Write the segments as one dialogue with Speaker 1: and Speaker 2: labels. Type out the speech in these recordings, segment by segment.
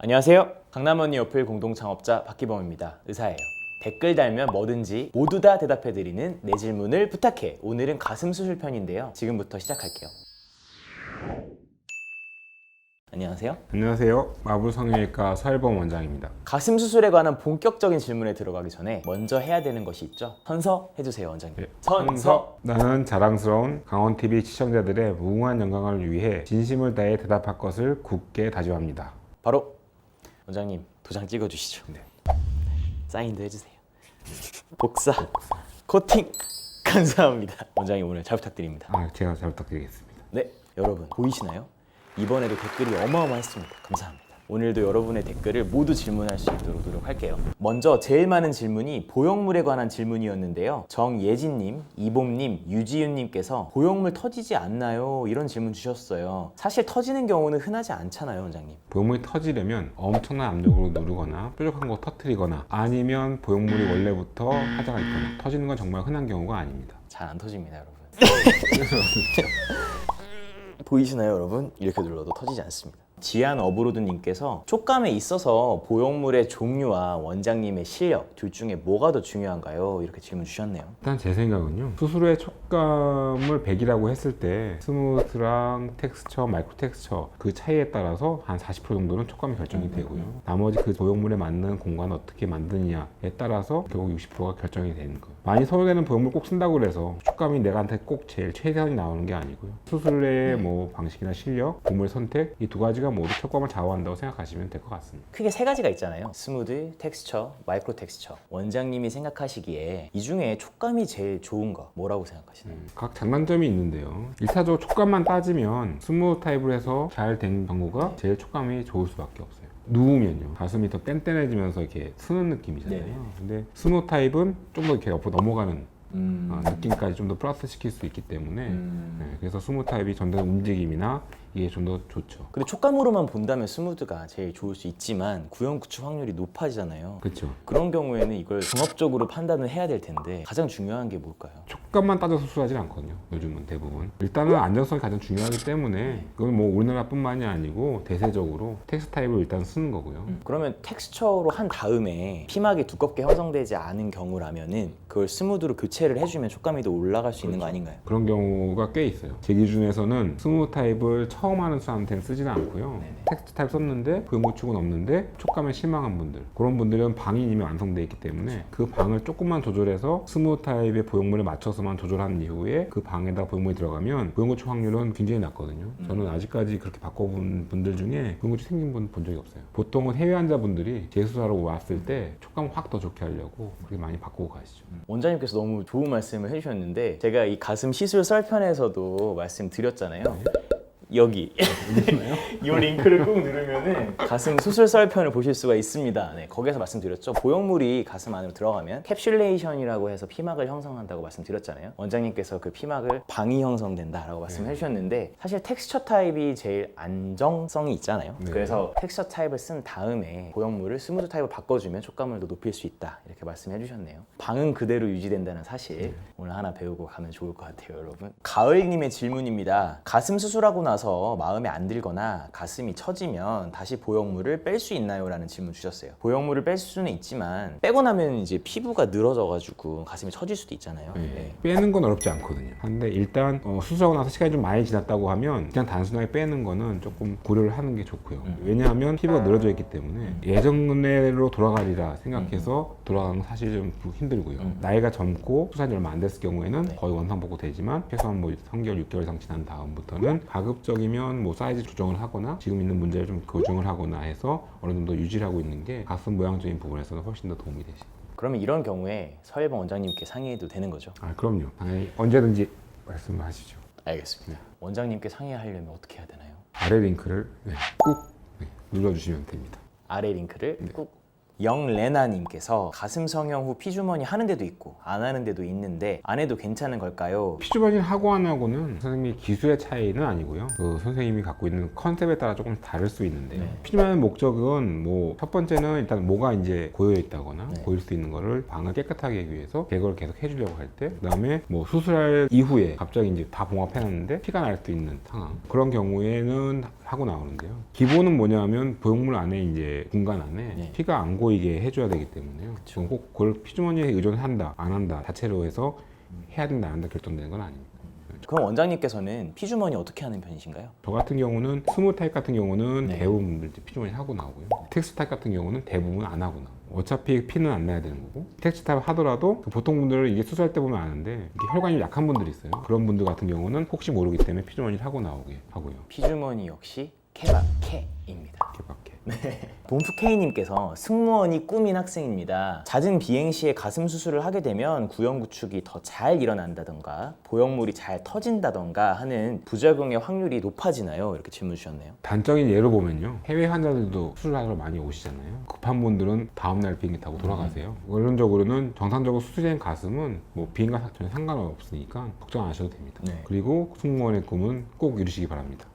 Speaker 1: 안녕하세요. 강남언니 어플 공동창업자 박기범입니다. 의사예요. 댓글 달면 뭐든지 모두 다 대답해드리는 내 질문을 부탁해. 오늘은 가슴 수술 편인데요. 지금부터 시작할게요. 안녕하세요.
Speaker 2: 안녕하세요. 마블성형외과 서일범 원장입니다.
Speaker 1: 가슴 수술에 관한 본격적인 질문에 들어가기 전에 먼저 해야 되는 것이 있죠. 선서해주세요, 원장님.
Speaker 2: 네.
Speaker 1: 선서!
Speaker 2: 나는 자랑스러운 강원TV 시청자들의 무궁한 영광을 위해 진심을 다해 대답할 것을 굳게 다짐합니다.
Speaker 1: 바로 원장님 도장 찍어주시죠.
Speaker 2: 네.
Speaker 1: 사인도 해주세요. 복사, 코팅 감사합니다. 원장님 오늘 잘 부탁드립니다.
Speaker 2: 제가 잘 부탁드리겠습니다.
Speaker 1: 네, 여러분 보이시나요? 이번에도 댓글이 어마어마했습니다. 감사합니다. 오늘도 여러분의 댓글을 모두 질문할 수 있도록 노력할게요. 먼저 제일 많은 질문이 보형물에 관한 질문이었는데요. 정예진님, 이봄님, 유지윤님께서 보형물 터지지 않나요? 이런 질문 주셨어요. 사실 터지는 경우는 흔하지 않잖아요, 원장님.
Speaker 2: 보형물이 터지려면 엄청난 압력으로 누르거나 뾰족한 거 터트리거나 아니면 보형물이 원래부터 하자가 있거나 터지는 건 정말 흔한 경우가 아닙니다.
Speaker 1: 잘 안 터집니다, 여러분. 보이시나요, 여러분? 이렇게 눌러도 터지지 않습니다. 지안 어브로드님께서 촉감에 있어서 보형물의 종류와 원장님의 실력 둘 중에 뭐가 더 중요한가요? 이렇게 질문 주셨네요.
Speaker 2: 일단 제 생각은요, 수술의 촉감을 100이라고 했을 때 스무스랑 텍스처, 마이크로 텍스처 그 차이에 따라서 한 40% 정도는 촉감이 결정이 되고요. 나머지 그 보형물에 맞는 공간을 어떻게 만드느냐에 따라서 결국 60%가 결정이 되는 거예요. 많이 서울에는 보형물 꼭 쓴다고 그래서 촉감이 내가한테 꼭 제일 최대한이 나오는 게 아니고요. 수술의 뭐 방식이나 실력, 보물 선택 이 두 가지가 모두 촉감을 좌우한다고 생각하시면 될 것 같습니다.
Speaker 1: 크게 세 가지가 있잖아요. 스무드, 텍스처, 마이크로 텍스처. 원장님이 생각하시기에 이 중에 촉감이 제일 좋은 거 뭐라고 생각하시나요?
Speaker 2: 각 장단점이 있는데요. 일차적으로 촉감만 따지면 스무드 타입으로 해서 잘 된 경우가 제일 촉감이 좋을 수밖에 없어요. 누우면요, 가슴이 더 뗀뗀해지면서 이렇게 쓰는 느낌이잖아요.
Speaker 1: 네네.
Speaker 2: 근데 스무드 타입은 좀 더 이렇게 옆으로 넘어가는 느낌까지 좀 더 플러스 시킬 수 있기 때문에 네, 그래서 스무드 타입이 전달 움직임이나 이게 좀 더 좋죠.
Speaker 1: 근데 촉감으로만 본다면 스무드가 제일 좋을 수 있지만 구형 구축 확률이 높아지잖아요.
Speaker 2: 그렇죠.
Speaker 1: 그런 경우에는 이걸 종합적으로 판단을 해야 될 텐데 가장 중요한 게 뭘까요?
Speaker 2: 촉감만 따져서 수술하진 않거든요. 요즘은 대부분. 일단은 안전성이 가장 중요하기 때문에 그건 뭐 우리나라뿐만이 아니고 대세적으로 텍스 타입을 일단 쓰는 거고요.
Speaker 1: 그러면 텍스처로 한 다음에 피막이 두껍게 형성되지 않은 경우라면은 그걸 스무드로 교체를 해주면 촉감이 더 올라갈 수 있는 거 아닌가요?
Speaker 2: 그런 경우가 꽤 있어요. 제 기준에서는 스무드 타입을 처음 하는 사람한테는 쓰지는 않고요. 텍스트 타입 썼는데 보형구축은 없는데 촉감에 실망한 분들, 그런 분들은 방이 이미 완성되어 있기 때문에 그 방을 조금만 조절해서 스무드 타입의 보형물에 맞춰서만 조절한 이후에 그 방에다 보형물이 들어가면 보형구축 확률은 굉장히 낮거든요. 저는 아직까지 그렇게 바꿔본 분들 중에 보형구축 생긴 분 본 적이 없어요. 보통은 해외 환자분들이 재수술하러 왔을 때 촉감 확 더 좋게 하려고 그렇게 많이 바꾸고 가시죠.
Speaker 1: 원장님께서 너무 좋은 말씀을 해주셨는데 제가 이 가슴 시술 썰편에서도 말씀드렸잖아요. 여기 이 링크를 꾹 누르면은 가슴 수술 썰편을 보실 수가 있습니다. 네, 거기서 말씀드렸죠. 보형물이 가슴 안으로 들어가면 캡슐레이션이라고 해서 피막을 형성한다고 말씀드렸잖아요. 원장님께서 그 피막을 방이 형성된다라고 말씀해 주셨는데 사실 텍스처 타입이 제일 안정성이 있잖아요.
Speaker 2: 네.
Speaker 1: 그래서 텍스처 타입을 쓴 다음에 보형물을 스무드 타입으로 바꿔주면 촉감을 더 높일 수 있다 이렇게 말씀해 주셨네요. 방은 그대로 유지된다는 사실 오늘 하나 배우고 가면 좋을 것 같아요, 여러분. 가을님의 질문입니다. 가슴 수술하고 나서 마음에 안 들거나 가슴이 처지면 다시 보형물을 뺄 수 있나요? 라는 질문 주셨어요. 보형물을 뺄 수는 있지만 빼고 나면 이제 피부가 늘어져가지고 가슴이 처질 수도 있잖아요. 네.
Speaker 2: 빼는 건 어렵지 않거든요. 근데 일단 수술하고 나서 시간이 좀 많이 지났다고 하면 그냥 단순하게 빼는 거는 조금 고려를 하는 게 좋고요. 왜냐하면 피부가 늘어져 있기 때문에 예전으로 돌아가리라 생각해서 돌아가는 건 사실 좀 힘들고요. 나이가 젊고 수술한 얼마 안 됐을 경우에는 거의 원상복구 되지만 최소한 뭐 3개월, 6개월 이상 지난 다음부터는 가급적이면 뭐 사이즈 조정을 하거나 지금 있는 문제를 좀 교정을 하거나 해서 어느 정도 유지를 하고 있는 게 가슴 모양적인 부분에서는 훨씬 더 도움이 되죠.
Speaker 1: 그러면 이런 경우에 서일범 원장님께 상의해도 되는 거죠?
Speaker 2: 그럼요. 당연히 언제든지 말씀하시죠.
Speaker 1: 알겠습니다. 원장님께 상의하려면 어떻게 해야 되나요?
Speaker 2: 아래 링크를 꾹 눌러주시면 됩니다.
Speaker 1: 아래 링크를 꾹 영레나님께서 가슴 성형 후 피주머니 하는 데도 있고 안 하는 데도 있는데 안 해도 괜찮은 걸까요?
Speaker 2: 피주머니를 하고 안 하고는 선생님이 기술의 차이는 아니고요. 그 선생님이 갖고 있는 컨셉에 따라 조금 다를 수 있는데요.
Speaker 1: 네.
Speaker 2: 피주머니 목적은 뭐 첫 번째는 일단 뭐가 이제 고여 있다거나
Speaker 1: 네.
Speaker 2: 보일 수 있는 거를 방을 깨끗하게 하기 위해서 제거를 계속 해주려고 할 때, 그다음에 뭐 수술할 이후에 갑자기 이제 다 봉합해놨는데 피가 날 수 있는 상황, 그런 경우에는 하고 나오는데요. 기본은 뭐냐면 보형물 안에 이제 공간 안에
Speaker 1: 네.
Speaker 2: 피가 안 고이게 해줘야 되기 때문에요. 그럼 꼭 그걸 피주머니에 의존한다 안 한다 자체로 해서 해야 된다 안 한다 결정되는 건 아닙니다.
Speaker 1: 그럼 원장님께서는 피주머니 어떻게 하는 편이신가요?
Speaker 2: 저 같은 경우는 스무 타입 같은 경우는
Speaker 1: 네.
Speaker 2: 대부분 분들 피주머니 하고 나오고요. 텍스 타입 같은 경우는 대부분 안 하고 나오고, 어차피 피는 안 나야 되는 거고, 텍스 타입 하더라도 보통 분들은 이게 수술할 때 보면 아는데 이게 혈관이 약한 분들이 있어요. 그런 분들 같은 경우는 혹시 모르기 때문에 피주머니를 하고 나오게 하고요.
Speaker 1: 피주머니 역시 케바케입니다.
Speaker 2: 이렇게밖에.
Speaker 1: 본프케이님께서 승무원이 꿈인 학생입니다. 잦은 비행 시에 가슴 수술을 하게 되면 구형 구축이 더 잘 일어난다던가 보형물이 잘 터진다던가 하는 부작용의 확률이 높아지나요? 이렇게 질문 주셨네요.
Speaker 2: 단적인 예로 보면요, 해외 환자들도 수술하러 많이 오시잖아요. 급한 분들은 다음날 비행기 타고 돌아가세요. 원론적으로는 정상적으로 수술된 가슴은 뭐 비행과 전혀 상관없으니까 걱정 안 하셔도 됩니다.
Speaker 1: 네.
Speaker 2: 그리고 승무원의 꿈은 꼭 이루시기 바랍니다.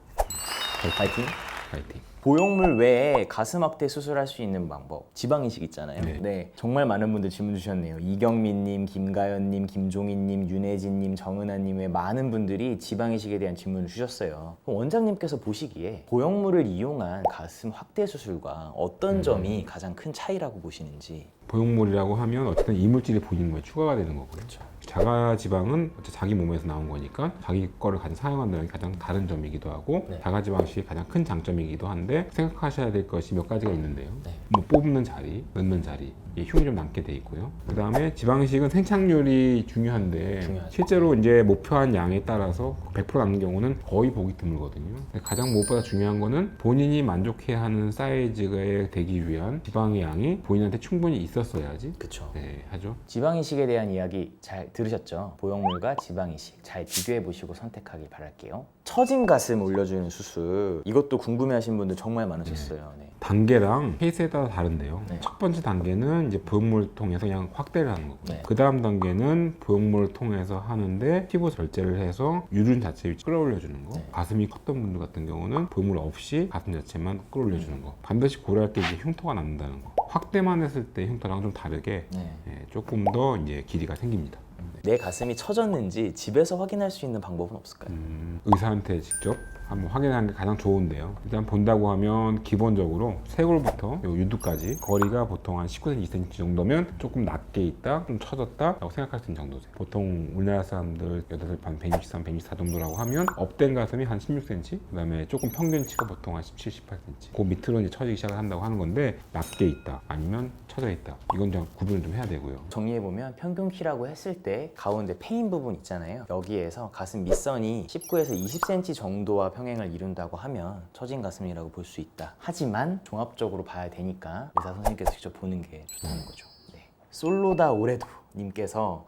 Speaker 1: 파이팅!
Speaker 2: 파이팅.
Speaker 1: 보형물 외에 가슴 확대 수술할 수 있는 방법, 지방 이식 있잖아요.
Speaker 2: 네.
Speaker 1: 정말 많은 분들 질문 주셨네요. 이경민님, 김가연님, 김종인님, 윤혜진님, 정은아님 외 많은 분들이 지방 이식에 대한 질문을 주셨어요. 그럼 원장님께서 보시기에 보형물을 이용한 가슴 확대 수술과 어떤 점이 가장 큰 차이라고 보시는지.
Speaker 2: 보형물이라고 하면 어쨌든 이물질이 본인 몸에 추가가 되는 거고요.
Speaker 1: 그렇죠.
Speaker 2: 자가 지방은 자기 몸에서 나온 거니까 자기 거를 가장 사용한다는 게 가장 다른 점이기도 하고,
Speaker 1: 네.
Speaker 2: 자가 지방식의 가장 큰 장점이기도 한데 생각하셔야 될 것이 몇 가지가 있는데요.
Speaker 1: 네.
Speaker 2: 뭐 뽑는 자리, 넣는 자리, 이 흉이 좀 남게 돼 있고요. 그 다음에 지방식은 생착률이 중요한데
Speaker 1: 중요하죠.
Speaker 2: 실제로 이제 목표한 양에 따라서 100% 남는 경우는 거의 보기 드물거든요. 근데 가장 무엇보다 중요한 거는 본인이 만족해하는 사이즈가 되기 위한 지방의 양이 본인한테 충분히 있었어야지.
Speaker 1: 그렇죠.
Speaker 2: 네, 하죠.
Speaker 1: 지방 이식에 대한 이야기 잘 들으셨죠? 보형물과 지방 이식 잘 비교해 보시고 선택하길 바랄게요. 처진 가슴 올려주는 수술, 이것도 궁금해하신 분들 정말 많으셨어요. 네.
Speaker 2: 단계랑 케이스에 따라 다른데요.
Speaker 1: 네.
Speaker 2: 첫 번째 단계는 이제 보형물을 통해서 그냥 확대를 하는 거고,
Speaker 1: 네.
Speaker 2: 그 다음 단계는 보형물을 통해서 하는데 피부 절제를 해서 유륜 자체를 끌어올려주는 거.
Speaker 1: 네.
Speaker 2: 가슴이 컸던 분들 같은 경우는 보형물 없이 가슴 자체만 끌어올려주는 거. 반드시 고려할 게 이제 흉터가 남는다는 거. 확대만 했을 때 흉터랑 좀 다르게
Speaker 1: 네.
Speaker 2: 조금 더 이제 길이가 생깁니다.
Speaker 1: 내 가슴이 처졌는지 집에서 확인할 수 있는 방법은 없을까요?
Speaker 2: 의사한테 직접 한번 확인하는 게 가장 좋은데요. 일단 본다고 하면 기본적으로 쇄골부터 요 유두까지 거리가 보통 한 19cm, 20cm 정도면 조금 낮게 있다, 좀 처졌다 라고 생각할 수 있는 정도죠. 보통 우리나라 사람들 8살 163, 164 정도라고 하면 업된 가슴이 한 16cm, 그 다음에 조금 평균치가 보통 한 17, 18cm, 그 밑으로 이제 처지기 시작을 한다고 하는 건데, 낮게 있다 아니면 처져 있다, 이건 좀 구분을 좀 해야 되고요.
Speaker 1: 정리해보면 평균 키라고 했을 때 가운데 페인 부분 있잖아요. 여기에서 가슴 밑선이 19에서 20cm 정도와 평행을 이룬다고 하면 처진 가슴이라고 볼 수 있다. 하지만 종합적으로 봐야 되니까 의사 선생님께서 직접 보는 게 좋다는 거죠. 네. 솔로다 오레도 님께서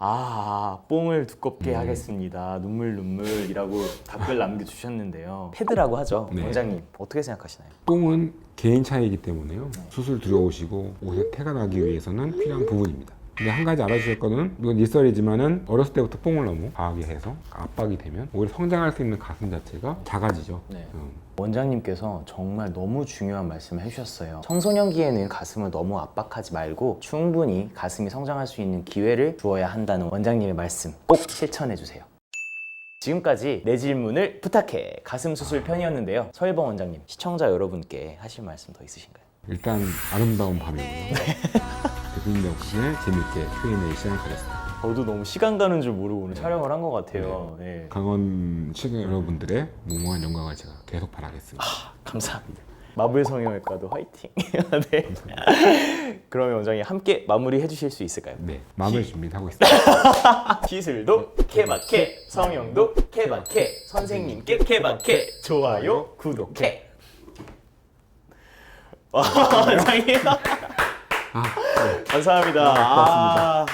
Speaker 1: 뽕을 두껍게 하겠습니다. 눈물이라고 답글 남겨주셨는데요. 패드라고 하죠.
Speaker 2: 네.
Speaker 1: 원장님 어떻게 생각하시나요?
Speaker 2: 뽕은 개인 차이이기 때문에요. 수술 들어오시고 옷에 태가 나기 위해서는 필요한 부분입니다. 근데 한 가지 알아주실 거는, 이건 일설이지만은 어렸을 때부터 뽕을 너무 과하게 해서 압박이 되면 오히려 성장할 수 있는 가슴 자체가 작아지죠.
Speaker 1: 네. 원장님께서 정말 너무 중요한 말씀을 해주셨어요. 청소년기에는 가슴을 너무 압박하지 말고 충분히 가슴이 성장할 수 있는 기회를 주어야 한다는 원장님의 말씀 꼭 실천해주세요. 지금까지 내 질문을 부탁해 가슴 수술 편이었는데요. 서일범 원장님, 시청자 여러분께 하실 말씀 더 있으신가요?
Speaker 2: 일단 아름다운 밤이고요. 대표님 덕분에 재밌게 Q&A 시간을 가졌습니다.
Speaker 1: 저도 너무 시간 가는 줄 모르고 오늘 촬영을 한 것 같아요. 네.
Speaker 2: 강원 시청자 여러분들의 무모한 영광을 제가 계속 바라겠습니다.
Speaker 1: 감사합니다. 마블 성형외과도 화이팅. 네. 그러면 원장님 함께 마무리 해주실 수 있을까요?
Speaker 2: 네, 마음을 준비하고 있습니다.
Speaker 1: 시술도 케바케, 성형도 케바케, 선생님께 케바케, 좋아요, 구독해. 와, 원장님. 감사합니다.
Speaker 2: 고맙습니다.